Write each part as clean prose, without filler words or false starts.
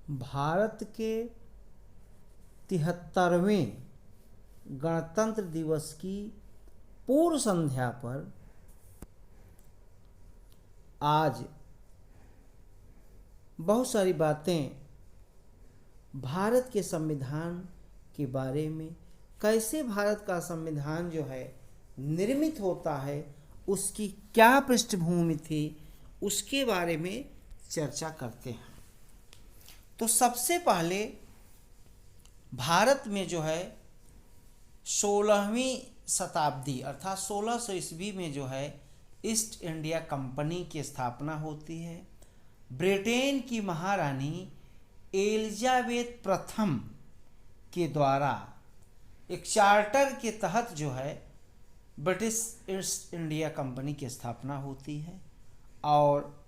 भारत के 73वें गणतंत्र दिवस की पूर्व संध्या पर आज बहुत सारी बातें भारत के संविधान के बारे में, कैसे भारत का संविधान जो है निर्मित होता है, उसकी क्या पृष्ठभूमि थी, उसके बारे में चर्चा करते हैं। तो सबसे पहले भारत में जो है 16वीं शताब्दी अर्थात 1600 ईस्वी में जो है ईस्ट इंडिया कंपनी की स्थापना होती है। ब्रिटेन की महारानी एलिजाबेथ प्रथम के द्वारा एक चार्टर के तहत जो है ब्रिटिश ईस्ट इंडिया कंपनी की स्थापना होती है और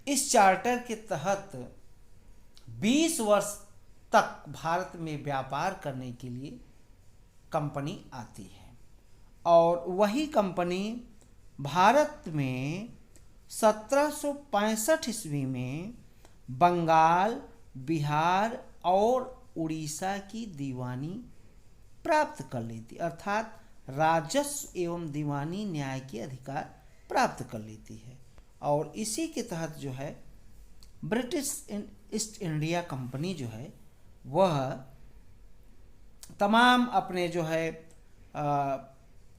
इस चार्टर के तहत 20 वर्ष तक भारत में व्यापार करने के लिए कंपनी आती है और वही कंपनी भारत में 1765 ईस्वी में बंगाल, बिहार और उड़ीसा की दीवानी प्राप्त कर लेती, अर्थात राजस्व एवं दीवानी न्याय के अधिकार प्राप्त कर लेती है। और इसी के तहत जो है ब्रिटिश ईस्ट इंडिया कंपनी जो है वह तमाम अपने जो है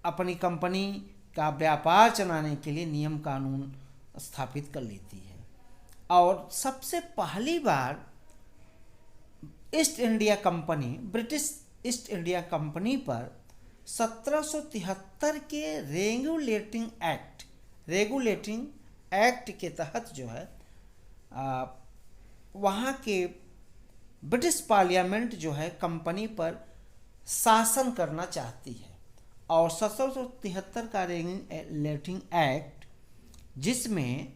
अपनी कंपनी का व्यापार चलाने के लिए नियम कानून स्थापित कर लेती है। और सबसे पहली बार East India Company British East India Company पर 1773 के रेगुलेटिंग एक्ट के तहत जो है वहाँ के ब्रिटिश पार्लियामेंट जो है कंपनी पर शासन करना चाहती है और 1773 का रेगुलेटिंग एक्ट, जिसमें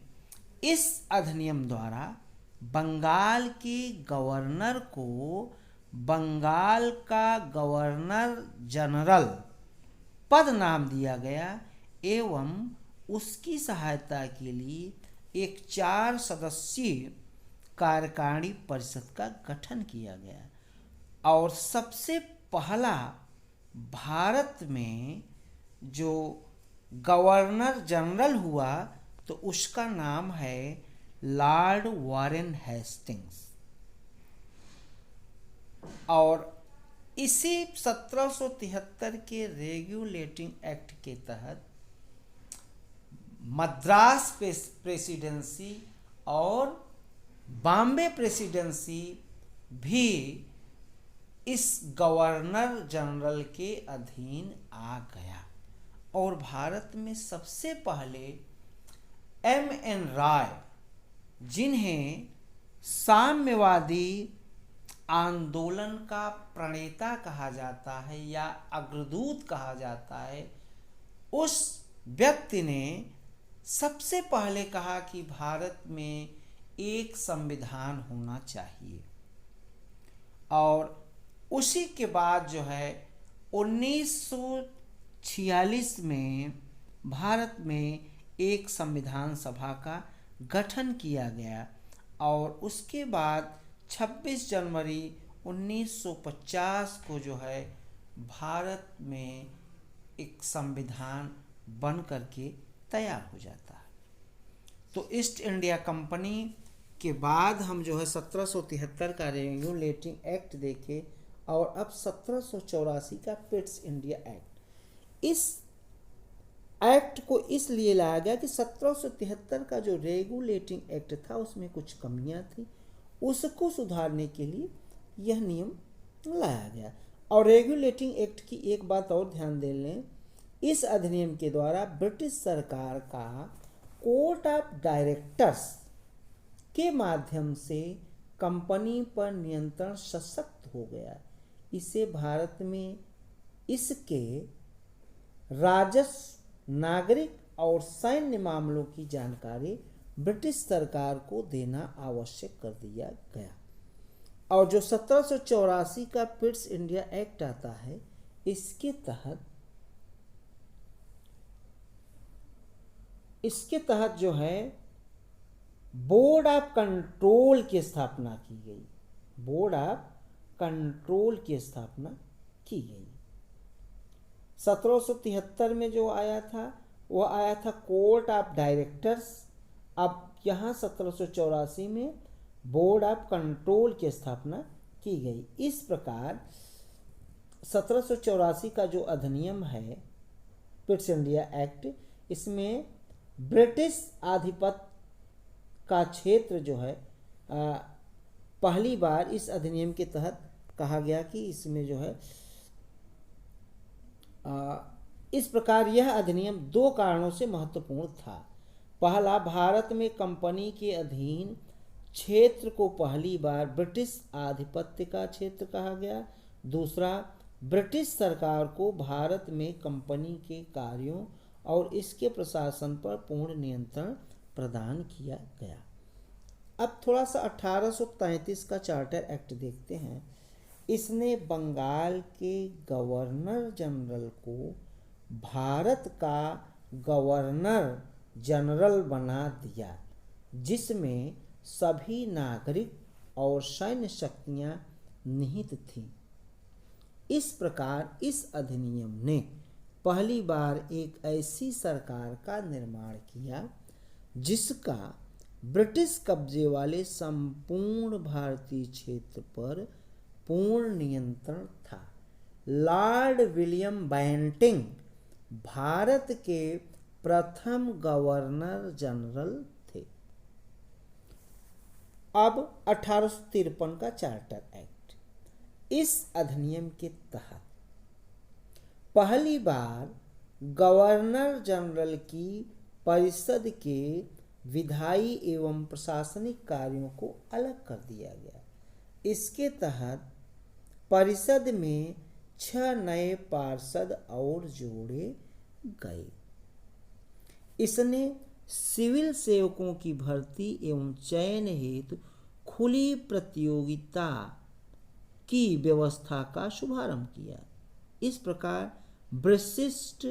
इस अधिनियम द्वारा बंगाल के गवर्नर को बंगाल का गवर्नर जनरल पद नाम दिया गया एवं उसकी सहायता के लिए एक 4 सदस्यीय कार्यकारिणी परिषद का गठन किया गया। और सबसे पहला भारत में जो गवर्नर जनरल हुआ तो उसका नाम है लॉर्ड वारेन हेस्टिंग्स। और इसी 1773 के रेगुलेटिंग एक्ट के तहत मद्रास प्रेसिडेंसी और बॉम्बे प्रेसिडेंसी भी इस गवर्नर जनरल के अधीन आ गया। और भारत में सबसे पहले M.N. राय, जिन्हें साम्यवादी आंदोलन का प्रणेता कहा जाता है या अग्रदूत कहा जाता है, उस व्यक्ति ने सबसे पहले कहा कि भारत में एक संविधान होना चाहिए। और उसी के बाद जो है 1946 में भारत में एक संविधान सभा का गठन किया गया और उसके बाद 26 जनवरी 1950 को जो है भारत में एक संविधान बन करके तैयार हो जाता है। तो ईस्ट इंडिया कंपनी के बाद हम जो है 1773 का रेगुलेटिंग एक्ट देखे और अब 1784 का पिट्स इंडिया एक्ट। इस एक्ट को इसलिए लाया गया कि 1773 का जो रेगुलेटिंग एक्ट था उसमें कुछ कमियां थी, उसको सुधारने के लिए यह नियम लाया गया। और रेगुलेटिंग एक्ट की एक बात और ध्यान दे लें, इस अधिनियम के द्वारा ब्रिटिश सरकार का कोर्ट ऑफ डायरेक्टर्स के माध्यम से कंपनी पर नियंत्रण सशक्त हो गया। इसे भारत में इसके राजस्व, नागरिक और सैन्य मामलों की जानकारी ब्रिटिश सरकार को देना आवश्यक कर दिया गया। और जो 1784 का पिट्स इंडिया एक्ट आता है, इसके तहत जो है बोर्ड ऑफ कंट्रोल की स्थापना की गई। बोर्ड ऑफ कंट्रोल की स्थापना की गई। 1773 में जो आया था वो आया था कोर्ट ऑफ डायरेक्टर्स। अब यहाँ 1784 में बोर्ड ऑफ कंट्रोल की स्थापना की गई। इस प्रकार 1784 का जो अधिनियम है पिट्स इंडिया एक्ट, इसमें ब्रिटिश आधिपत्य का क्षेत्र जो है पहली बार इस अधिनियम के तहत कहा गया कि इसमें जो है इस प्रकार यह अधिनियम दो कारणों से महत्वपूर्ण था। पहला, भारत में कंपनी के अधीन क्षेत्र को पहली बार ब्रिटिश आधिपत्य का क्षेत्र कहा गया। दूसरा, ब्रिटिश सरकार को भारत में कंपनी के कार्यों और इसके प्रशासन पर पूर्ण नियंत्रण प्रदान किया गया। अब थोड़ा सा 1833 का चार्टर एक्ट देखते हैं। इसने बंगाल के गवर्नर जनरल को भारत का गवर्नर जनरल बना दिया, जिसमें सभी नागरिक और सैन्य शक्तियां निहित थीं। इस प्रकार इस अधिनियम ने पहली बार एक ऐसी सरकार का निर्माण किया जिसका ब्रिटिश कब्जे वाले संपूर्ण भारतीय क्षेत्र पर पूर्ण नियंत्रण था। लॉर्ड विलियम बेंटिंग भारत के प्रथम गवर्नर जनरल थे। अब 1853 का चार्टर एक्ट, इस अधिनियम के तहत पहली बार गवर्नर जनरल की परिषद के विधायी एवं प्रशासनिक कार्यों को अलग कर दिया गया। इसके तहत परिषद में 6 नए पार्षद और जोड़े गए। इसने सिविल सेवकों की भर्ती एवं चयन हेतु खुली प्रतियोगिता की व्यवस्था का शुभारंभ किया। इस प्रकार विशिष्ट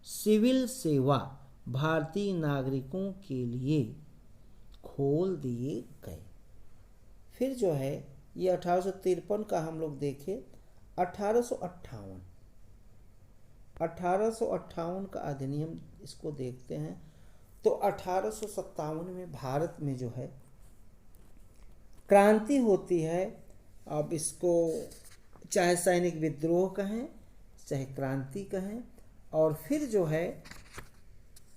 सिविल सेवा भारतीय नागरिकों के लिए खोल दिए गए। फिर जो है ये 1853 का हम लोग देखें। 1858 का अधिनियम इसको देखते हैं तो 1857 में भारत में जो है क्रांति होती है। अब इसको चाहे सैनिक विद्रोह कहें चाहे क्रांति कहें, और फिर जो है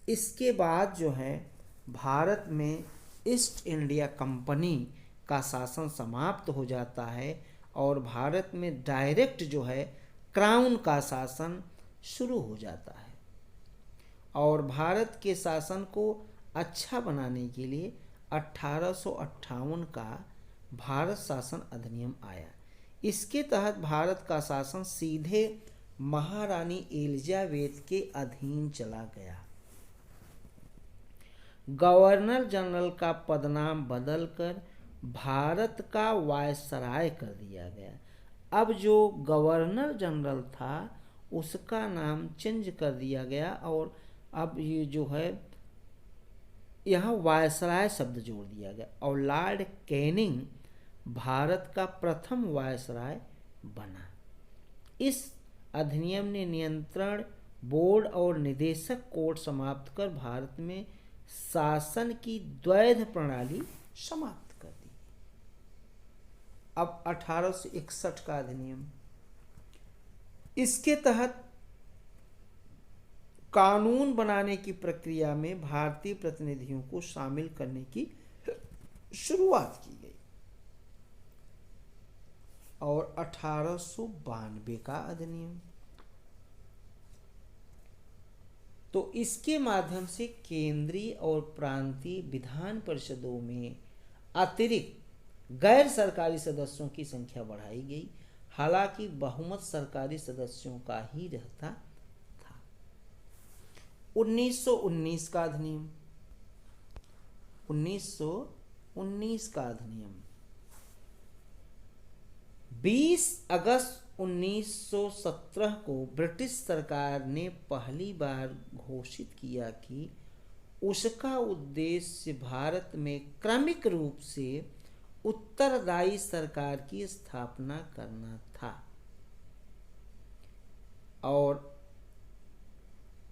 इसके बाद जो है भारत में ईस्ट इंडिया कंपनी का शासन समाप्त हो जाता है और भारत में डायरेक्ट जो है क्राउन का शासन शुरू हो जाता है। और भारत के शासन को अच्छा बनाने के लिए 1858 का भारत शासन अधिनियम आया। इसके तहत भारत का शासन सीधे महारानी एलिजाबेथ के अधीन चला गया। गवर्नर जनरल का पदनाम बदलकर भारत का वायसराय कर दिया गया। अब जो गवर्नर जनरल था उसका नाम चेंज कर दिया गया और अब ये जो है यहाँ वायसराय शब्द जोड़ दिया गया और लॉर्ड कैनिंग भारत का प्रथम वायसराय बना। इस अधिनियम ने नियंत्रण बोर्ड और निदेशक कोर्ट समाप्त कर भारत में शासन की द्वैध प्रणाली समाप्त कर दी। अब 1861 का अधिनियम, इसके तहत कानून बनाने की प्रक्रिया में भारतीय प्रतिनिधियों को शामिल करने की शुरुआत की गई। और 1892 का अधिनियम, तो इसके माध्यम से केंद्रीय और प्रांतीय विधान परिषदों में अतिरिक्त गैर सरकारी सदस्यों की संख्या बढ़ाई गई। हालांकि बहुमत सरकारी सदस्यों का ही रहता था। 1919 का अधिनियम, 1919 का अधिनियम 20 अगस्त 1917 को ब्रिटिश सरकार ने पहली बार घोषित किया कि उसका उद्देश्य भारत में क्रमिक रूप से उत्तरदायी सरकार की स्थापना करना था और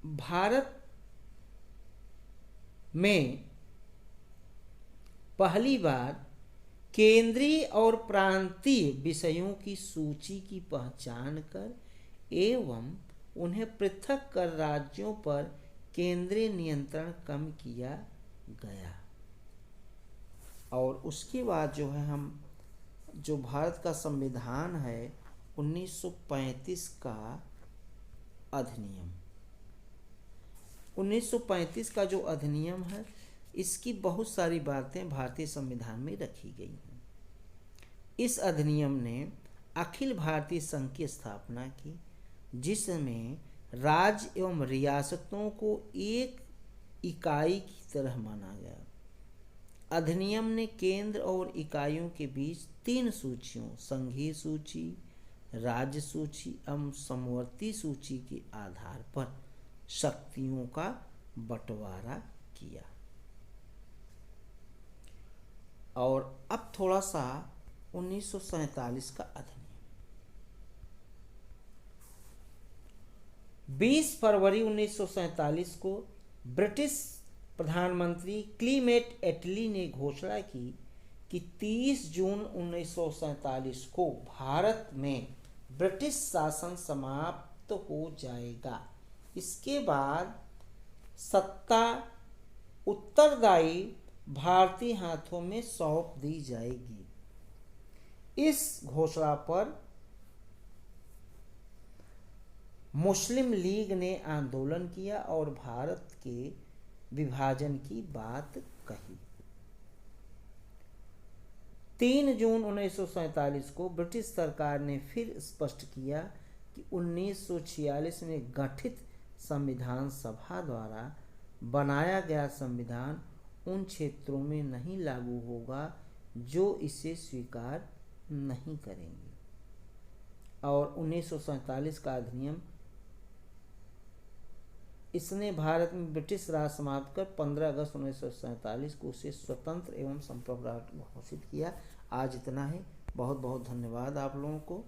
भारत में पहली बार केंद्रीय और प्रांतीय विषयों की सूची की पहचान कर एवं उन्हें पृथक कर राज्यों पर केंद्रीय नियंत्रण कम किया गया। और उसके बाद जो है हम जो भारत का संविधान है 1935 का अधिनियम, 1935 का जो अधिनियम है इसकी बहुत सारी बातें भारतीय संविधान में रखी गई हैं। इस अधिनियम ने अखिल भारतीय संघ की स्थापना की जिसमें राज्य एवं रियासतों को एक इकाई की तरह माना गया। अधिनियम ने केंद्र और इकाइयों के बीच 3 सूचियों संघीय सूची, राज्य सूची एवं समवर्ती सूची के आधार पर शक्तियों का बंटवारा किया। और अब थोड़ा सा 1947 का अधिनियम। 20 फरवरी 1947 को ब्रिटिश प्रधानमंत्री क्लीमेट एटली ने घोषणा की कि 30 जून 1947 को भारत में ब्रिटिश शासन समाप्त हो जाएगा। इसके बाद सत्ता उत्तरदायी भारतीय हाथों में सौंप दी जाएगी। इस घोषणा पर मुस्लिम लीग ने आंदोलन किया और भारत के विभाजन की बात कही। 3 जून 1947 को ब्रिटिश सरकार ने फिर स्पष्ट किया कि 1946 में गठित संविधान सभा द्वारा बनाया गया संविधान उन क्षेत्रों में नहीं लागू होगा जो इसे स्वीकार नहीं करेंगे। और 1947 का अधिनियम इसने भारत में ब्रिटिश राज समाप्त कर 15 अगस्त 1947 को उसे स्वतंत्र एवं संप्रभुता घोषित किया। आज इतना ही। बहुत बहुत धन्यवाद आप लोगों को।